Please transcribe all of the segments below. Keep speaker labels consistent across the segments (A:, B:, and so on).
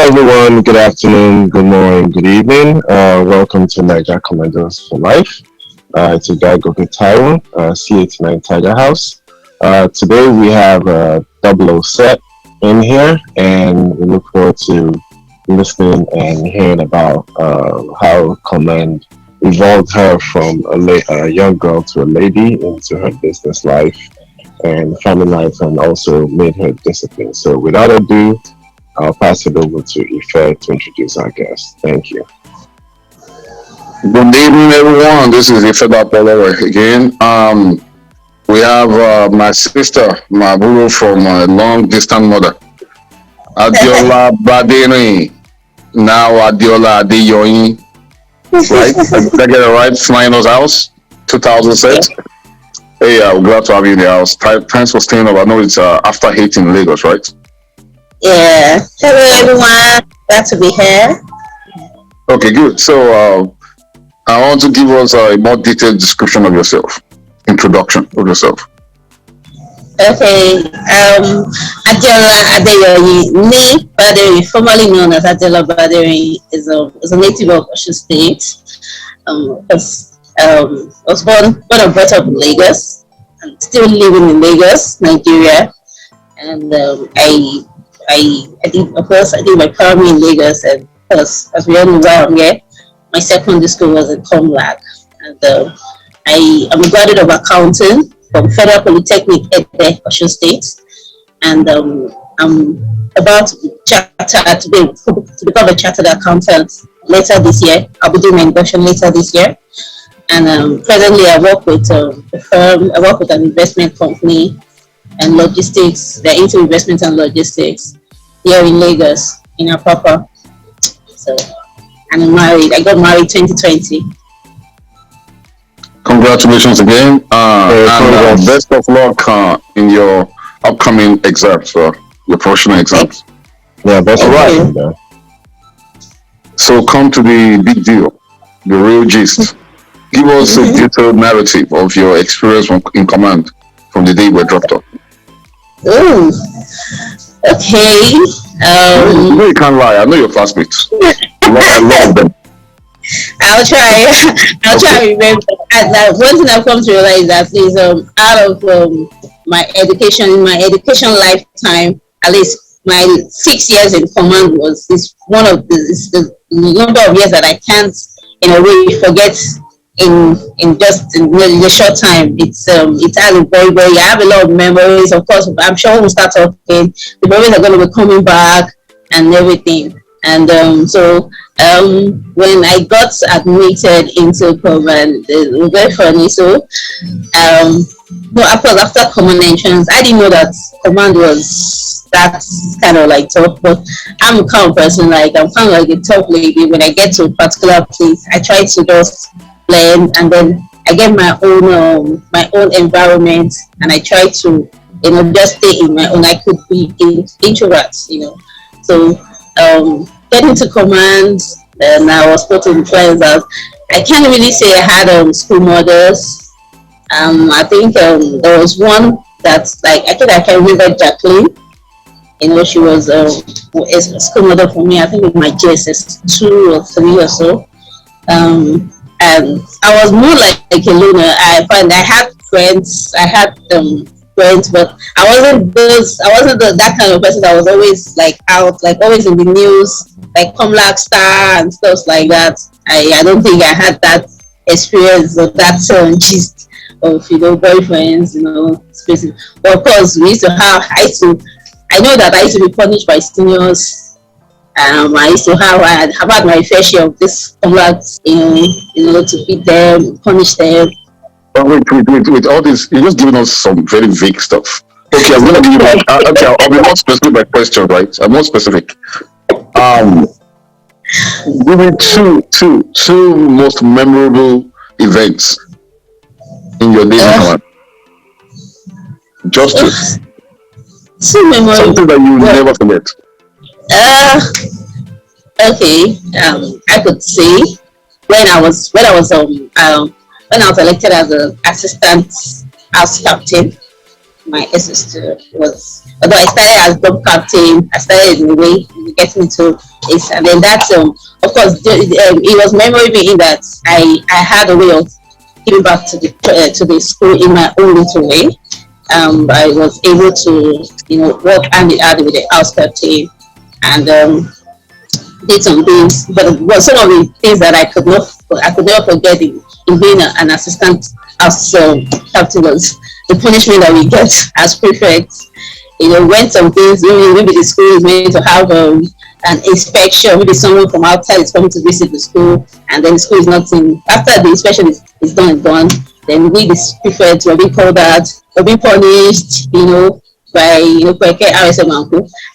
A: everyone. Good afternoon, good morning, good evening. Welcome to Naija Commandos for Life. It's a guy, Gogo Taiwan, C89 Tiger House. Today we have a double O set in here, and we look forward to listening and hearing about how Command evolved her from a young girl to a lady into her business life and family life, and also made her disciplined. So without ado, I'll pass it over to Ife to introduce our guest. Thank you.
B: Good evening, everyone. This is Ife Polo again. We have my sister, my guru from a long distant mother, Adiola Badeni. Now Adiola Adeyoyin. Right? Did I get it right? Flying those house, 2006. Hey, I'm glad to have you in the house. Thanks for staying up. I know it's after hating in Lagos, right?
C: Yeah. Hello, everyone. Glad to be here.
B: Okay, good. So I want to give us a more detailed description of yourself, introduction of yourself.
C: Okay. Adiola Adeyoyi, Nee Baderi, formerly known as Adiola Baderi, is a native of Osun State. I was born and brought up in Lagos. I'm still living in Lagos, Nigeria, and I did my primary in Lagos, and as we all know why I'm here, my secondary school was in Comlag, and I am a graduate of accounting from Federal Polytechnic Ede, Osun State, and I'm about to become a chartered accountant later this year. I'll be doing my induction later this year, and presently I work with a firm. I work with an investment company and logistics. They're into investment and logistics here in Lagos, in Apapa. So, and I'm married. I got married 2020.
B: Congratulations again, and best of luck in your upcoming exams, your professional exams.
A: Yeah, that's right.
B: So come to the big deal, the real gist. Give us a detailed narrative of your experience in command from the day you were dropped off.
C: Ooh. Okay.
B: No, you can't lie. I know your classmates. I love them.
C: I'll try to remember. One thing I've come to realize that is out of my education lifetime, at least my 6 years in command was the number of years that I can't in a way forget in a short time. It's has a very, very, I have a lot of memories. Of course, I'm sure when we start talking, the memories are going to be coming back and everything. And when I got admitted into command, it was very funny. So after command entrance, I didn't know that command was that kind of like tough. But I'm a kind of person, like I'm kind of like a tough lady. When I get to a particular place, I try to just blend, and then I get my own environment, and I try to just stay in my own. I could be introvert, So getting to command, and I was put in friends that I can't really say I had school models. I think there was one that's like I can remember Jacqueline. She was a school model for me. I think with my JSS 2 or 3 or so. And I was more like a loner. I had friends. But I wasn't that kind of person that was always like out, like always in the news, like Comlag Star and stuff like that. I don't think I had that experience of that gist of boyfriends, spaces. But of course, I know that I used to be punished by seniors. I had my fair share of this Comlags, to beat them, punish them.
B: But wait, all this, you're just giving us some very vague stuff. Okay, I'm gonna give you I'll be more specific by question, right? I'm more specific. Give me two most memorable events in your days in command. Just two.
C: Two memorable.
B: Something that you never forget.
C: Okay. I could say when I was elected as an assistant house captain, my assistant was, although I started as drum captain, I started in the get me to this. And then that's of course it was memorable in that I had a way of giving back to the school in my own little way. I was able to work hand in hand with the outstep team and did some things, but some of the things that I could never forget in being an assistant as captain was the punishment that we get as prefects. When some things, maybe the school is meant to have an inspection, maybe someone from outside is coming to visit the school, and then the school is not in. After the inspection is done and gone, then we, the prefects, were being called out, were being punished, by RSM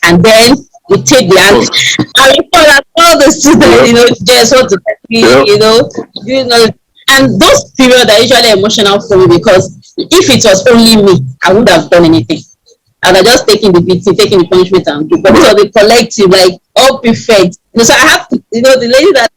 C: and then we take the hand and we call out all the students, just what to and those periods are usually emotional for me because if it was only me, I would have done anything. And I just taking the beating, taking the punishment and do. But because of the collective, like all perfect. So I have to, the lady that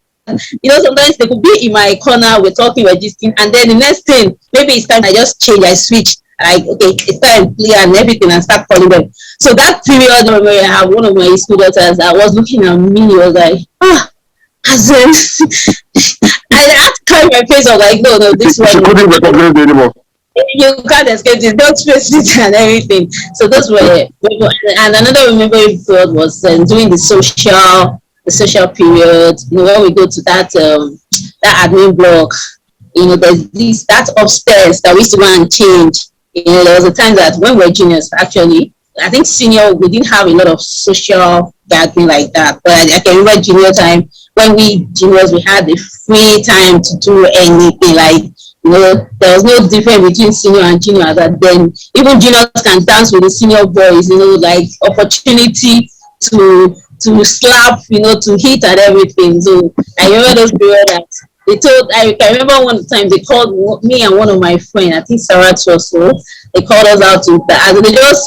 C: sometimes they could be in my corner, we're talking, we're just and then the next thing, maybe it's time I just change, I switch. Like, okay, it's time play and everything and start calling them. So that period where I have one of my school daughters that was looking at me, was like, as in, I had to carry my face. I was like, no, this one. You can't escape this, don't face it and everything. So those were, and another remembering period was during the social period. When we go to that admin block, there's that upstairs that we used to go and change. There was a time that when we were juniors, actually, I think senior, we didn't have a lot of social gathering like that. But I can remember junior time, when we juniors, we had the free time to do anything. Like, there was no difference between senior and junior. That then even juniors can dance with the senior boys. Like opportunity to slap, to hit and everything. So I remember those periods that I remember one time they called me and one of my friends, I think Sarah also, they called us out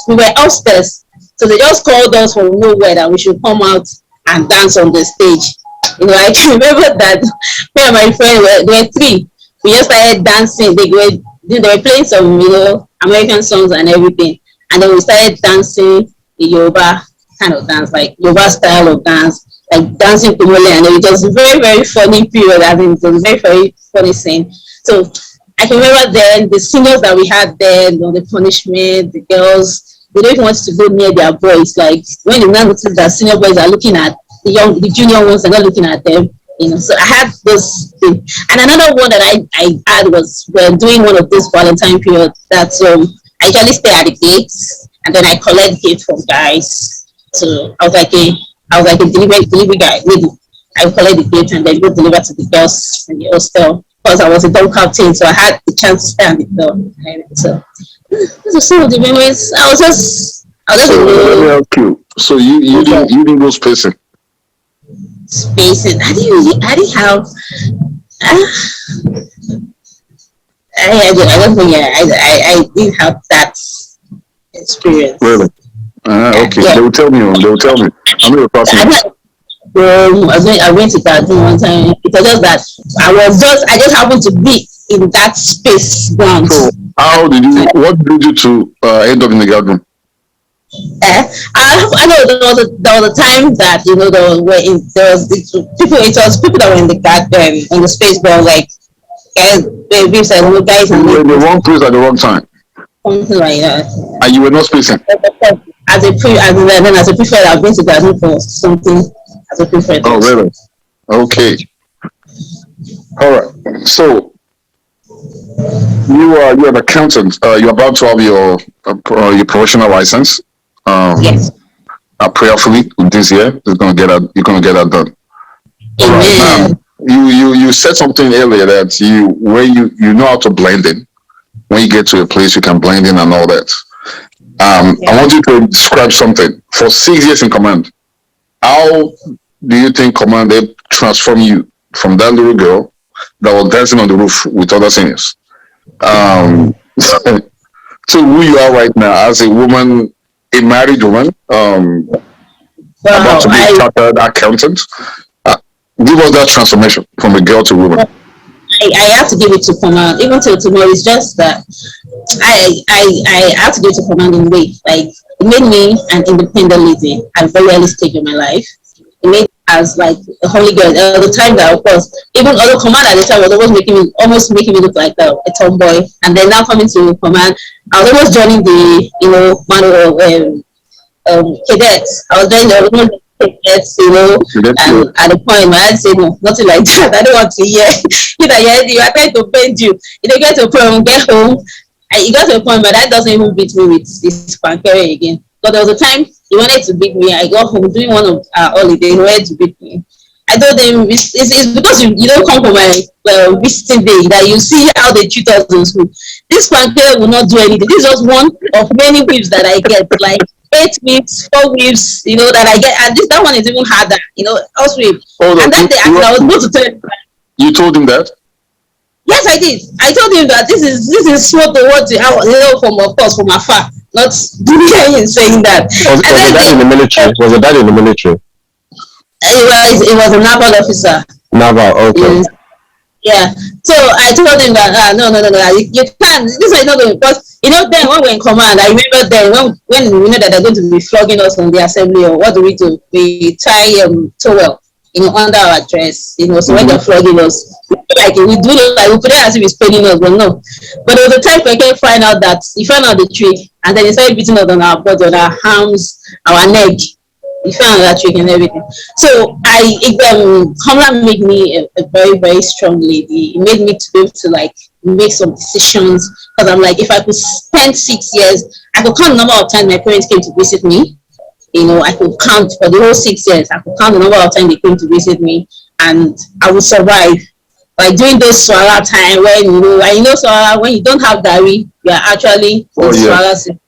C: we were upstairs. So they just called us from nowhere that we should come out and dance on the stage. I can remember that me and my friend there were three. We just started dancing. They were playing some, American songs and everything. And then we started dancing the Yoruba kind of dance, like Yoruba style of dance, like dancing Kumole. And it was a very, very funny period. I mean, it was a very, very funny scene. So I can remember then the singers that we had there, the punishment, the girls, they don't even want to go near their boys. Like when you now notice that senior boys are looking at the junior ones, they're not looking at them. So I had those things. And another one that I had was when doing one of those Valentine periods that I usually stay at the gates and then I collect gifts from guys. So I was like a delivery guy, lady. I would collect the gifts and then go deliver to the girls in the hostel because I was a dog captain, so I had the chance to stay on the door. So those are some of the memories. I was just
B: So you didn't go spacing.
C: Spacing. I didn't have. I don't think I didn't have that experience.
B: Really? Okay. Yeah. They will tell me. I'm not a person.
C: I went to that one time. It was just that I just happened to be in that space ground.
B: So what did you to end up in the garden?
C: I know there was a time that there was people that were in the garden in the space, but like guys and
B: you were in the wrong place at the wrong time.
C: Something like that.
B: And you were not spacing.
C: As a prefect, I've been to garden for something as a prefect.
B: Oh really? Okay. All right. So you're an accountant. You're about to have your professional license.
C: Yes.
B: Prayerfully this year, you're gonna get that done.
C: Amen.
B: You said something earlier that you know how to blend in. When you get to a place, you can blend in and all that. I want you to describe something for 6 years in command. How do you think command transformed you from that little girl that was dancing on the roof with other seniors to who you are right now as a woman? A married woman, about to be a chartered accountant. Give us that transformation from a girl to woman.
C: I have to give it to command. Even till tomorrow, it's just that I have to give it to command in a way. Like it made me an independent lady and very realistic in my life. It made as like a holy girl. The time that, of course, even other command at the time was almost making me look like a tomboy. And then now coming to command, I was almost joining the cadets. I was joining the cadets, and at the point my dad said no, nothing like that. I don't want to hear you are trying to bend you. Get to a point, get home. It got to a point, but that doesn't even beat me with this pancake again. But there was a time he wanted to beat me. I got home doing one of our holidays. He wanted to beat me. I told him it's because you don't come for my visiting day that you see how they treat us in school. This pancake will not do anything. This is just one of many whips that I get, like 8 whips, 4 whips, that I get, and that one is even harder, house whip. And that day I was supposed to tell him.
B: You told him that?
C: Yes, I did. I told him that this is what they want to from afar, not doing saying that.
A: Was the dad in the military? Was the dad in the military?
C: It was a naval officer.
A: Naval, okay.
C: Yeah. So I told him that no, you can't. This is not going, because then when we're in command, I remember then when we know that they're going to be flogging us on the assembly, or what do? We tie towel under our dress, so when they're flogging us, we do like we put it as if it's paining us, but no. But there was a time I can find out that he found out the trick, and then he started beating us on our body, on our arms, our neck. He found out that trick and everything. So Comlag made me a very, very strong lady. It made me to be able to like make some decisions, because I'm like, if I could spend 6 years, I could count the number of times my parents came to visit me. I could count for the whole 6 years. I could count the number of times they came to visit me, and I would survive. Like during those swallow time when swallow, when you don't have diary, you are actually swallow system.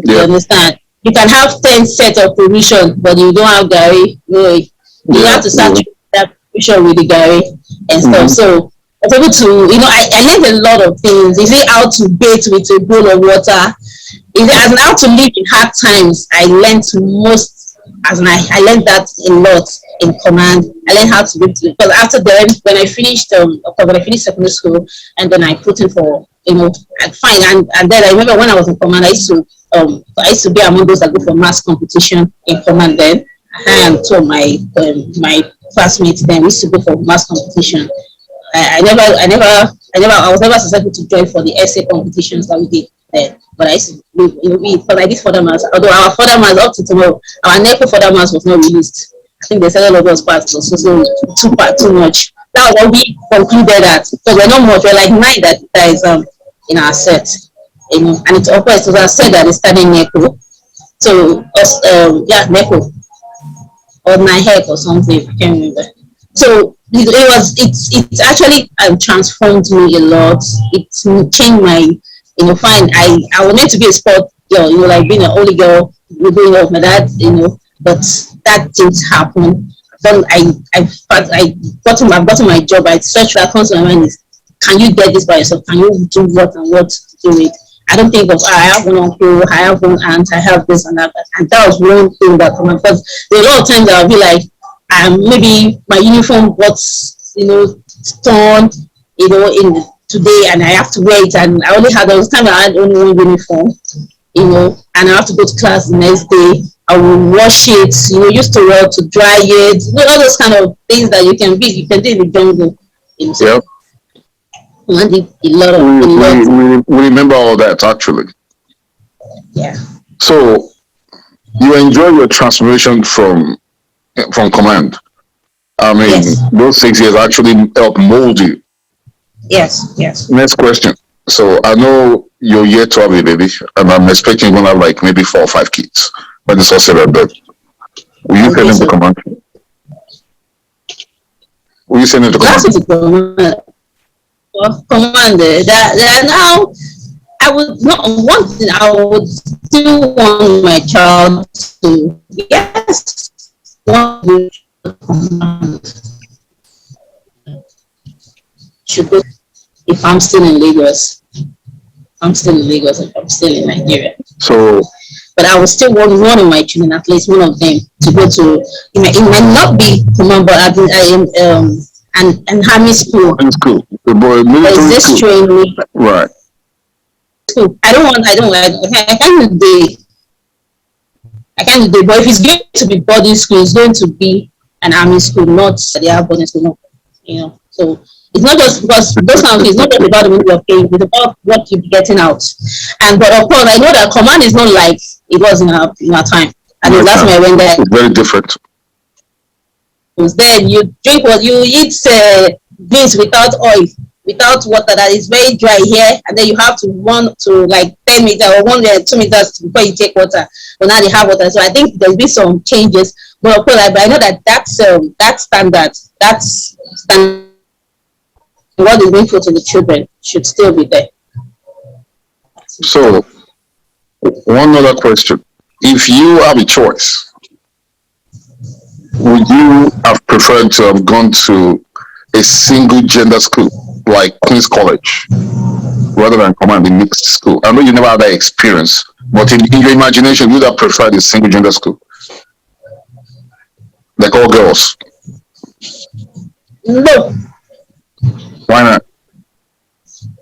C: You understand? You can have 10 sets of provision, but you don't have diary. No, you have to start that provision with the diary and stuff. So I was able to, I learned a lot of things. Is it how to bathe with a bowl of water? Is it as how to live in hard times? I learned most, I learned that a lot in command. I learned how to live, because after then, when I finished secondary school, and then I put in for, fine, and then I remember when I was in command, I used to be among those that go for mass competition in command then. And two of my classmates then used to go for mass competition. I was never successful to join for the essay competitions that we did then. But I used to because I did further mass. Although our further mass up to tomorrow, our NECO further mass was not released. I think they said all of us parts was so too much. That was what we concluded that, because we're not much, we're like 9 that is in our set. And it's of course, it was said that it's studying NECO. So NECO or NIHEC or something, I can't remember. So it actually transformed me a lot. It changed my, fine. I was meant to be a sport girl, like being an only girl, growing up with my dad, but that didn't happen. Then I've gotten my job. I searched that comes to my mind is, can you get this by yourself? Can you do what and what to do it? I don't think of, I have one uncle, I have one aunt, I have this and that. And that was one thing that come up. Because there are a lot of times that I'll be like, maybe my uniform got, torn, in today, and I have to wear it. And there was time I had only one uniform, and I have to go to class the next day. I will wash it, use the rod to dry it, all those kind of things that you can do in the jungle.
B: Yep. We remember all that actually.
C: Yeah.
B: So you enjoy your transformation from command. I mean, yes. Those 6 years actually helped mold you.
C: Yes.
B: Next question. So I know you're yet to have a baby, and I'm expecting you're gonna have like maybe 4 or 5 kids when it's all said and done. Will you send him to command? Will you send him to command?
C: Commander, that now I would not want it. I would still want my child to should go if I'm still in Lagos. I'm still in Lagos if I'm still in Nigeria.
B: So,
C: but I would still want one of my children, at least one of them, to go to. It might not be command, but and army school.
B: The boy military school.
C: Training.
B: Right.
C: School. I can't do day. But if it's going to be boarding school, it's going to be an army school, not the air boarding school, no. So it's not just because those kind of things, it's not just about the money you're paying, it's about what you're getting out. And but of course, I know that command is not like it was in our time. And the last time I went there,
B: it's very different.
C: Then you drink what you eat beans without oil, without water. That is very dry here, and then you have to run to like 10 meters or 2 meters before you take water. But now they have water, so I think there's been some changes. But of course, but I know that's standard. What is being put to the children should still be there.
B: So, one other question: if you have a choice, would you have preferred to have gone to a single gender school like Queen's College rather than command a mixed school? I know you never had that experience, but in your imagination, you would have preferred a single gender school, like all girls?
C: No.
B: Why not?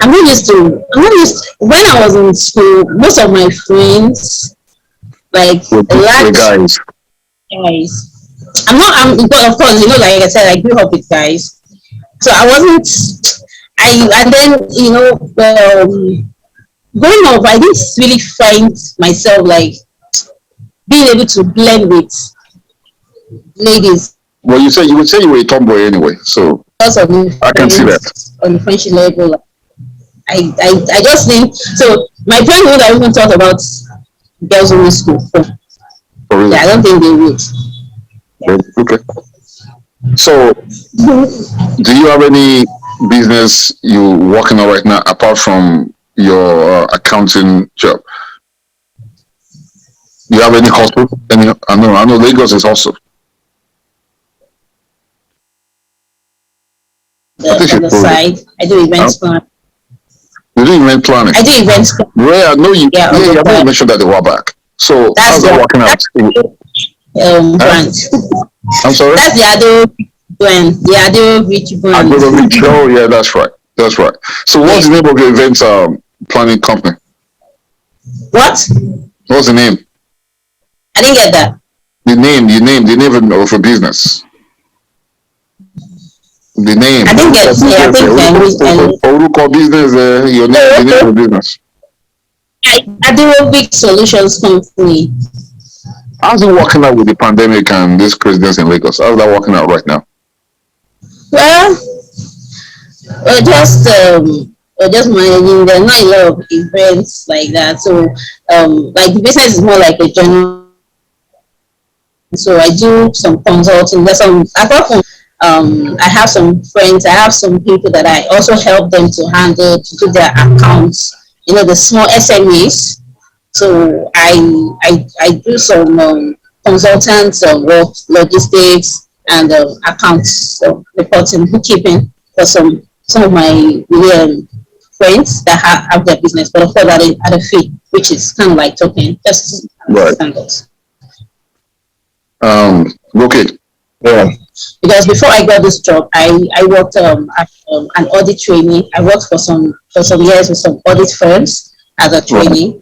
C: I'm not used to. When I was in school, most of my friends, like
B: guys.
C: But of course, like I said, I grew up with guys, so I wasn't. And then growing up, I didn't really find myself like being able to blend with ladies.
B: Well, you would say you were a tomboy anyway, so I can see that.
C: On the friendship level, I just think so. My friends would have even thought about girls in school. So,
B: really?
C: Yeah, I don't think they would.
B: Okay. So, do you have any business you working on right now apart from your accounting job? Do you have any hustle? I know Lagos is also.
C: On the side, I do events planning.
B: You do event planning?
C: I do events planning.
B: Well, I know you. Yeah, I know you mentioned that a while back. So how's that working out?
C: Brand.
B: I'm sorry.
C: That's the Ado brand. The Ado Rich brand.
B: Oh, yeah, that's right. That's right. So what's the name of your event planning company?
C: What?
B: What's the name?
C: I didn't get that.
B: The name of a business. The name.
C: I didn't get it. Yeah,
B: Oruko business. Your name. The name of the business.
C: Ado Big Solutions Company.
B: How's it working out with the pandemic and this craziness in Lagos? How's that working out right now?
C: Well, just managing. There's not a lot of events like that. So, like the business is more like a general. So I do some consulting. There's some apart from. I have some friends. I have some people that I also help them to do their accounts. The small SMEs. So I do some consultants, work, logistics, and accounts, reporting, bookkeeping for some of my friends that have their business, but of course at a fee, which is kind of like talking just standards.
B: Okay.
A: Yeah.
C: Because before I got this job, I worked at an audit trainee. I worked for some years with some audit firms as a trainee.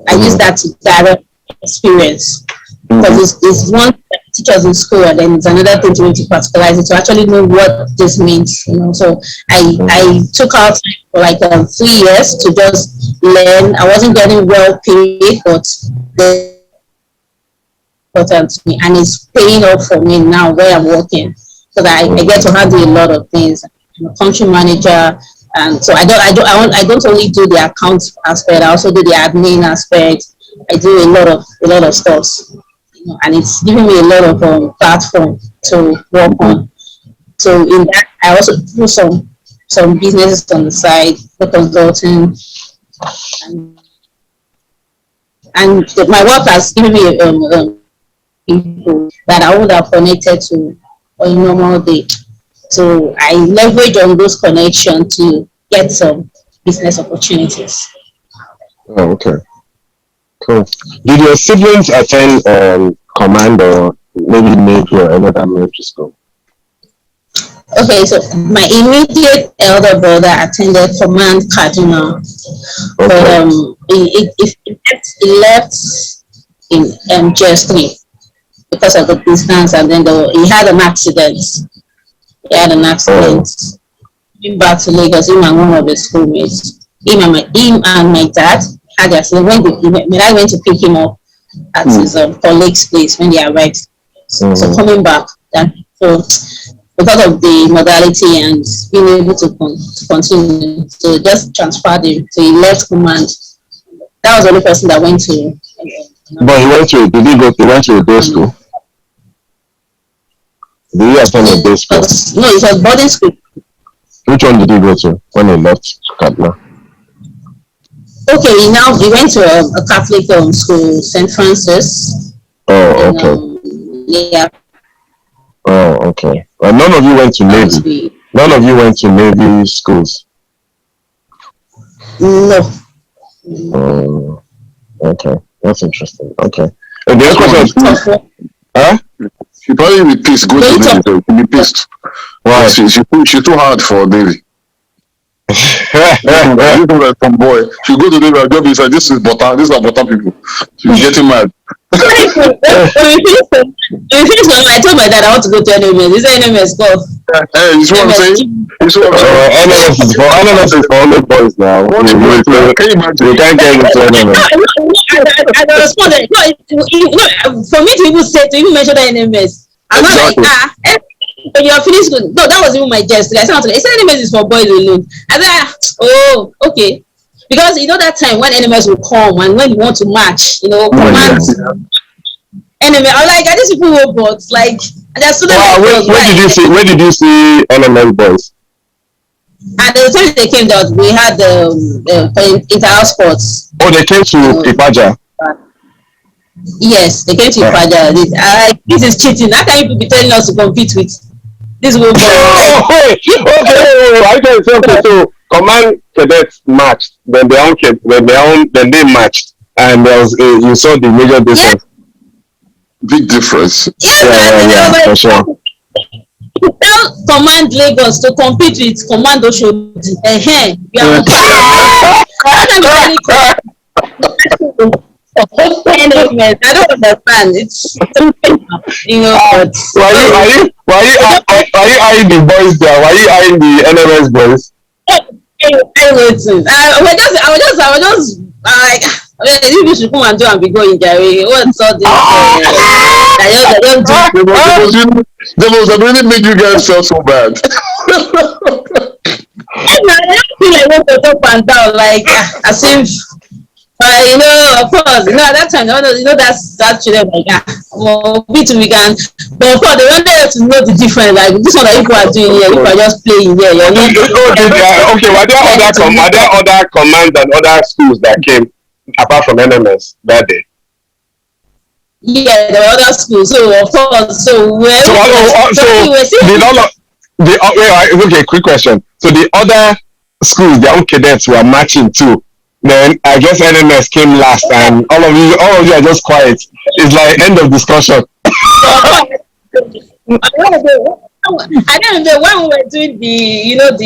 C: I use that to direct experience because it's one that teachers in school, and then it's another thing to particularize it to actually know what this means. So I took out for like 3 years to just learn. I wasn't getting well paid, but important to me, and it's paying off for me now where I'm working, so that I get to handle a lot of things. I'm a country manager. And so I don't only do the accounts aspect. I also do the admin aspect. I do a lot of stuff, and it's giving me a lot of platform to work on. So in that, I also do some businesses on the side, the consulting, and my work has given me people that I would have connected to on a normal day. So I leverage on those connections to get some business opportunities.
A: Oh, okay. Cool. Did your siblings attend command or maybe Navy or any other military school?
C: Okay, so my immediate elder brother attended Command Cardinal, but he left in GS3. because of the distance, and then he had an accident. He had an accident. Came back to Lagos, him and one of his schoolmates. Him and my dad had the accident when I went to pick him up at his colleague's place when they arrived. So coming back, so because of the modality and being able to continue, so just transferred him. So he left command. That was the only person that went to.
A: But he went to a day school? Did he attend a day school?
C: No, it was boarding school.
A: Which one did he go to when he left Kaduna?
C: Okay, he went to a Catholic school, St. Francis.
A: Oh, okay.
C: Yeah.
A: Oh, okay. None of you went to Navy. None of you went to Navy schools.
C: No.
A: Oh, okay. That's interesting. Okay. And the other question, huh?
B: She probably be pissed. Go to Navy. She'll be pissed.
A: Why?
B: She's too hard for Navy. From boy, she go to Navy and job is like, this is butter. These are butter people. She's getting mad.
C: I told my dad I want to go to NMS. This NMS golf.
B: Hey, you see what I'm saying?
A: NMS is for only boys now.
B: Can you imagine?
A: You can't get into NMS.
C: I responded. No, for me to even mention the NMS, I'm not like when you are finished school. No, that was even my jest. I said NMS is for boys alone. I said, oh, okay. Because that time when NMS will come and when you want to match, commands NMS. I'm like, are these people robots? Like, they're students.
A: Where did you see NMS boys?
C: And the time they came out, we had the inter-house sports.
A: Oh, they came to Ipaja.
C: Yes, they came to Ipaja. This is cheating. How can you be telling us to compete with this robots?
A: Okay. I can say so. Command cadets matched, then they matched, and there was you saw the major difference.
B: Big difference.
C: Yeah,
A: for sure.
C: Tell Command Lagos to compete with Command Oshodi. I don't understand. It's
A: Why you eyeing the boys there? Why you eyeing the NMS boys?
C: I was just like, you should come and do and be going, Jerry. What's all this?
B: They must have really made you guys feel so bad.
C: I don't feel like want to talk and down, like as if, of course, at that time, that's children like we can, but of course, they wanted us to know the difference. Like this one that you are doing here, you are just playing here.
A: Okay, were there other commands and other schools that came apart from NMS that day?
C: Yeah, there were other schools. So of course, okay, quick question. So the other schools, their own cadets were matching too. Then I guess NMS came last, and all of you are just quiet. It's like end of discussion. I don't know when we were doing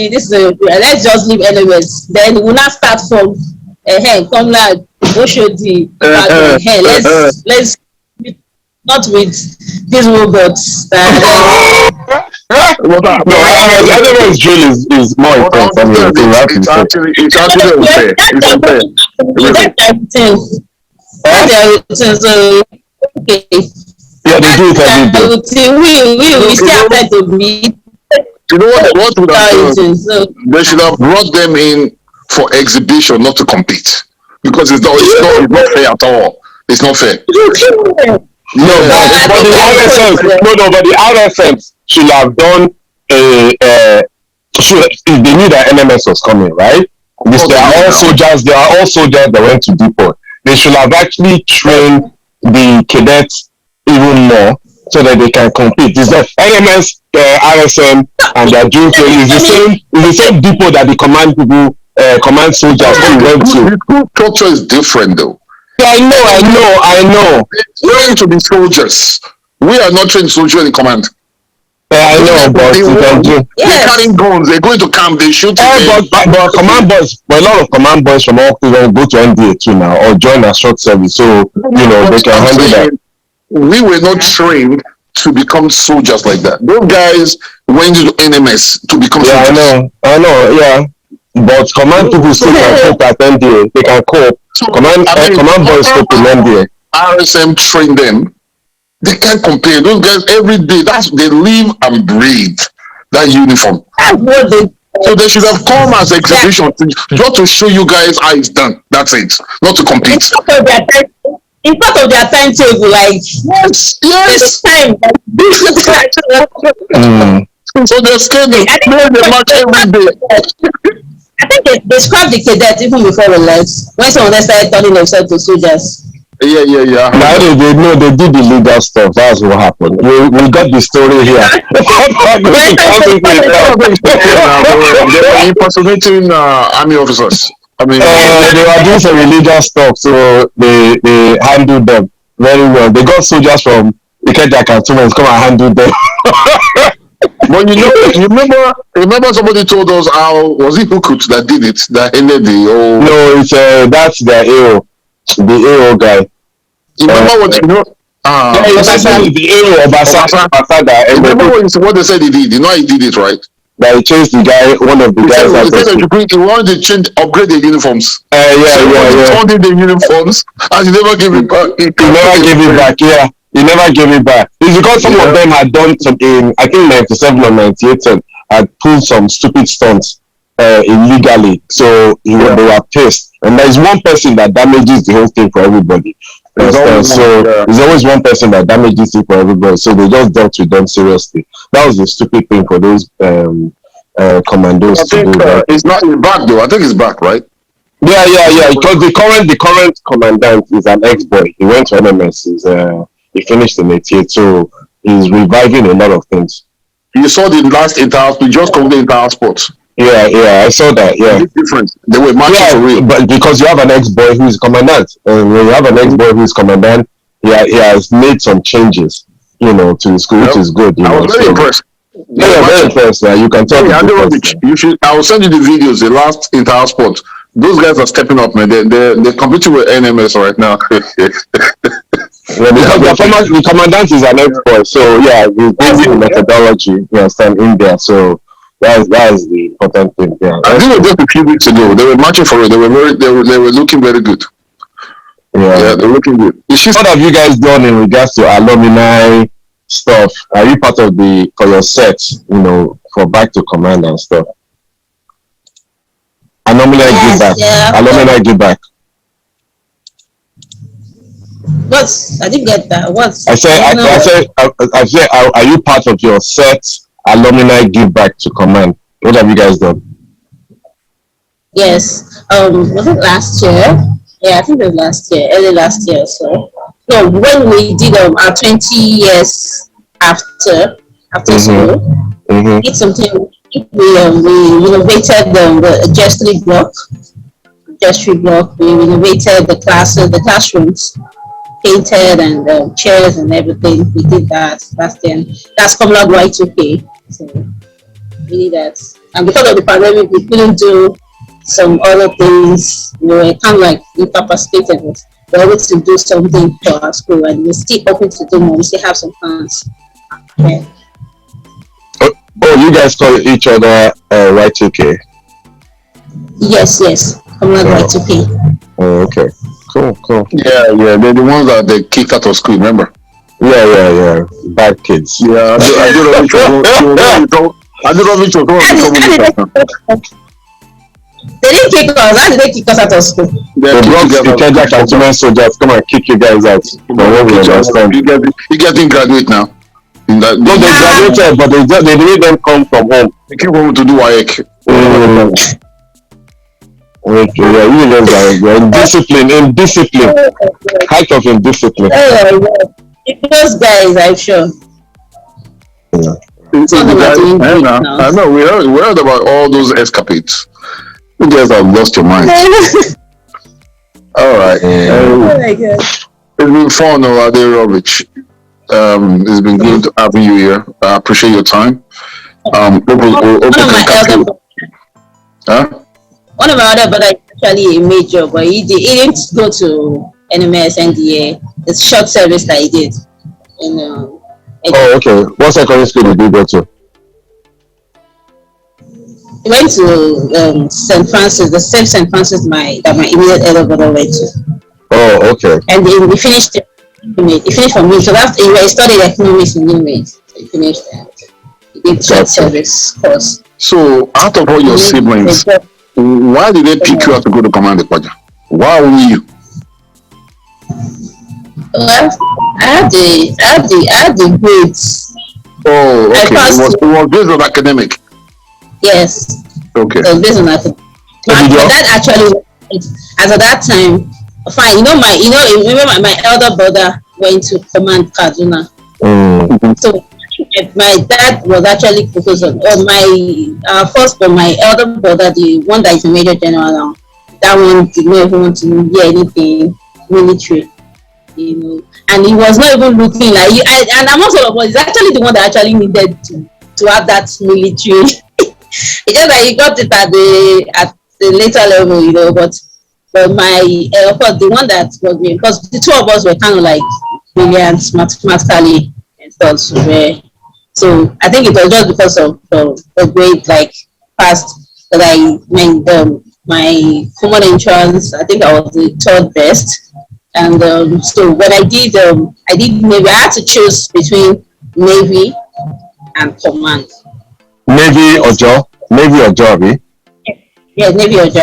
C: let's just leave NMS. Then we'll not start from Comlag Oshodi. Let's not with these robots.
A: NMS drill is more intense.
B: It's actually unfair. It's unfair.
C: So okay.
A: Yeah, they do it every day.
C: We still have to meet.
B: You know what would have done? They should have brought them in for exhibition, not to compete, because it's not fair at all. It's not fair. But the RSMs should have done if they knew that NMS was coming, right? They are all soldiers that went to depot. They should have actually trained the cadets even more so that they can compete. It's the NMS, RSM, and their dual training is the same depot that the command soldiers went to. The school culture is different though.
A: Yeah, I know.
B: They're trained to be soldiers. We are not trained soldiers in command.
A: I know, but
B: they're carrying guns. They're going to camp. They shoot.
A: But command boys, a lot of command boys from all go to NDA too now, or join a short service. So they can handle that.
B: we were not trained to become soldiers like that. Those guys went into NMS to become soldiers.
A: I know, yeah. But command people still can cope at NDA. They can cope.
B: So,
A: Command boys cope in NDA.
B: RSM trained them. They can't compare. Those guys every day. They live and breathe that uniform. So they should have come as exhibition just to show you guys how it's done. That's it. Not to compete.
C: In part of their timetable, like
B: yes.
C: Time.
B: So they're scared. They march every day.
C: I think they scrapped the cadets even before we left. When some of them started turning themselves to soldiers.
B: Yeah.
A: Now they did the legal stuff. That's what happened. We got the story here.
B: They were impersonating army officers. I mean,
A: they were doing some illegal stuff, so they handled them very well. They got soldiers from Ikeja cantonments come and handle them.
B: But you remember somebody told us how was it Hukut that did it? That ended the whole.
A: No, it's that's the AO guy.
B: You remember what you know?
A: The AO of Obasa that.
B: Remember what they said he did? You know how he did it, right?
A: That he changed the guy, one of the guys.
B: He wanted to upgrade the uniforms.
A: Yeah.
B: Turned in the uniforms, and he never gave it back.
A: He never gave it back. Yeah. He never gave it back. It's because some of them had done some in, I think 97 or 98, had pulled some stupid stunts illegally. So they were pissed. And there's one person that damages the whole thing for everybody. There's always one person that damages it for everybody. So they just dealt with them seriously. That was the stupid thing for those commandos.
B: I think it's not back though. I think it's back, right?
A: Yeah. Because the current commandant is an ex-boy. He went to NMS. He finished in 88, so he's reviving a lot of things.
B: You saw the last we just covered the entire sports.
A: Yeah, I saw that. Yeah,
B: it's different. They were matching for real.
A: But because you have an ex-boy who is commandant, and when you have an ex-boy who is commandant, he has made some changes, to the school, which is good.
B: I was very impressed.
A: Yeah, very impressed. You can tell.
B: I will send you the videos. The last entire sport. Those guys are stepping up, man. They're competing with NMS right now.
A: Because the commandant is an ex-boy, so he's using the methodology. You understand in there, so that's the important thing. Yeah,
B: I think just a few weeks ago they were matching for it. They were looking very good. Yeah, they're looking good.
A: What have you guys done in regards to alumni stuff? Are you part of for your set? For back to command and stuff. Alumni give back. Alumni give back.
C: What? I didn't get that. What?
A: I said, are you part of your set alumni give back to command? What have you guys done?
C: Yes. Was it last year? Yeah, I think it was last year, early last year. So no, when we did our 20 years after school, did something. We renovated the gestury block. We renovated the classrooms, painted and chairs and everything. We did that last year. That's Comlag Y2K. So we did that. And because of the pandemic, we couldn't do some other things. We were kind of like incapacitated. We were able to do something for our school, and we're still hoping to do more. We still have some plans. Yeah.
A: Oh, you guys call each other Y2K?
C: Yes. Comlag Y2K.
A: Oh, okay. Cool.
B: Yeah. They're the ones that they kicked out of school, remember?
A: Yeah. Bad kids.
B: Yeah, I do love each other.
C: They didn't kick us. How did they kick us out of school?
A: They brought the Kenya cantonment soldiers come and kick you guys out.
B: You getting graduate now?
A: They graduated, but they didn't even come from home.
B: They came home to do WAEC.
A: Okay, you guys are in discipline. Height of indiscipline.
C: Those guys, I'm sure.
B: I know. We heard about all those escapades. You guys have lost your mind. All right.
C: Oh my God.
B: It's been fun, Aderovich. It's been good having you here. I appreciate your time.
C: One of my other brothers is actually a major, but he didn't go to NMS, NDA. It's short service that he did. in
A: Oh, okay. What secondary school did you go to?
C: I went to St. Francis, the same St. Francis that my immediate elder brother went to.
A: Oh, okay.
C: And then we finished it. He finished from me. So after he studied economics in UMaid. So he finished that. He did trade service course.
B: So out of all your siblings, why did they pick you up to go to Command Department? Why only you?
C: Well, I had the grades.
B: Oh, okay. It was based on academic.
C: Yes.
B: Okay.
C: So based on academic. My dad actually, as at that time, fine. Remember my elder brother went to Command Kaduna. So my dad was actually focused on my firstborn, my elder brother, the one that is a major general now. That one did not even want to hear anything military, and he was not even looking like. And amongst all of us, he's actually the one that actually needed to have that military. It's just that he got it at the later level, but my of course the one that was me, because the two of us were kind of like brilliant mathematically and stuff. So I think it was just because of the grade like past that I made my common entrance. I think I was the third best, and so when I did Navy, I had to choose between Navy and Command.
A: Navy or job?
C: Yeah, Navy or job. I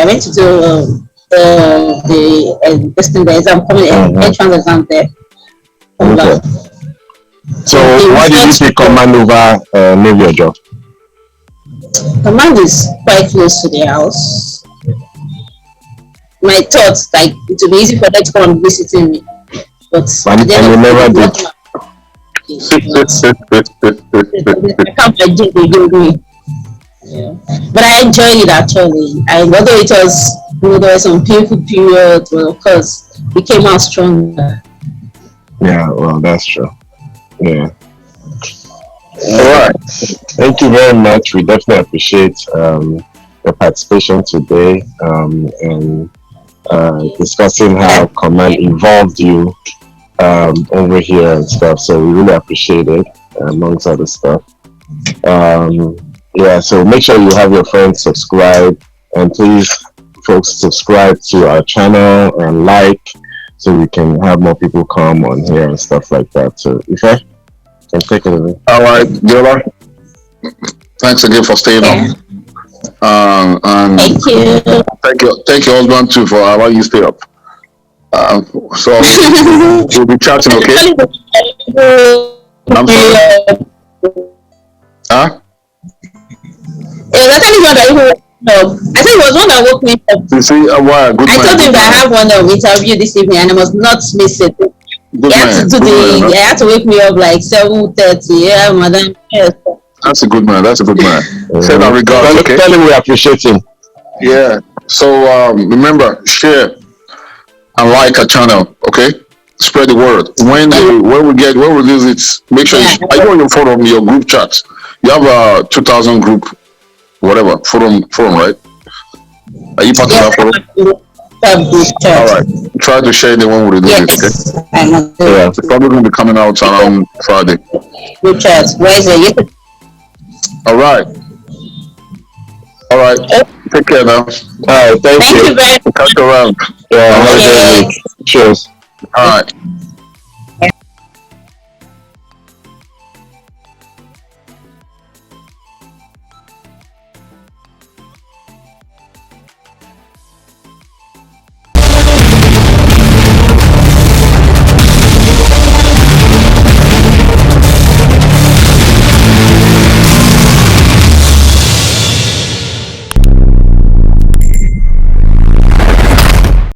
C: went to do the exam, coming entrance exam there.
A: Okay. So why did you pick Command over Navy or job?
C: Command is quite close to the house. My thoughts, like, it would be easy for them to come and visiting me, but
A: and you never did.
C: Yeah. But I enjoyed it actually. Although it was, there were some painful periods, but of course, we came out stronger.
A: Yeah, well, that's true. Yeah. All right. Thank you very much. We definitely appreciate your participation today and discussing how Command involved you over here and stuff. So we really appreciate it, amongst other stuff. Yeah, so make sure you have your friends subscribe, and please, folks, subscribe to our channel and like, so we can have more people come on here and stuff like that. So, okay, can take it away.
B: All right, Diola. Thanks again for staying on. And
C: thank you.
B: Thank your husband too for allowing you to stay up. So we'll be chatting, okay? I'm sorry. Huh?
C: It was actually one that even woke me up. I think it was one that woke me up.
B: You see, wow, good
C: I
B: man,
C: told him that I have one interview this evening and I must not miss it. He had to wake me up like 7:30. Yeah, madam. Yes.
B: That's a good man. Say that regards, okay?
A: Tell him we appreciate him.
B: Yeah. So remember, share and like our channel, okay? Spread the word. When we release it, make sure are you on your forum, your group chat? You have a 2000 group, whatever forum, right? Are you part of that forum? All right. Try to share the one we release it, okay? Yeah. It's probably going to be coming out around Friday.
C: Group chat. Where is it?
B: All right. Take care now.
A: All right. Thank you.
C: Thank you very much.
B: Catch you around.
A: Yeah. Cheers.
B: All right.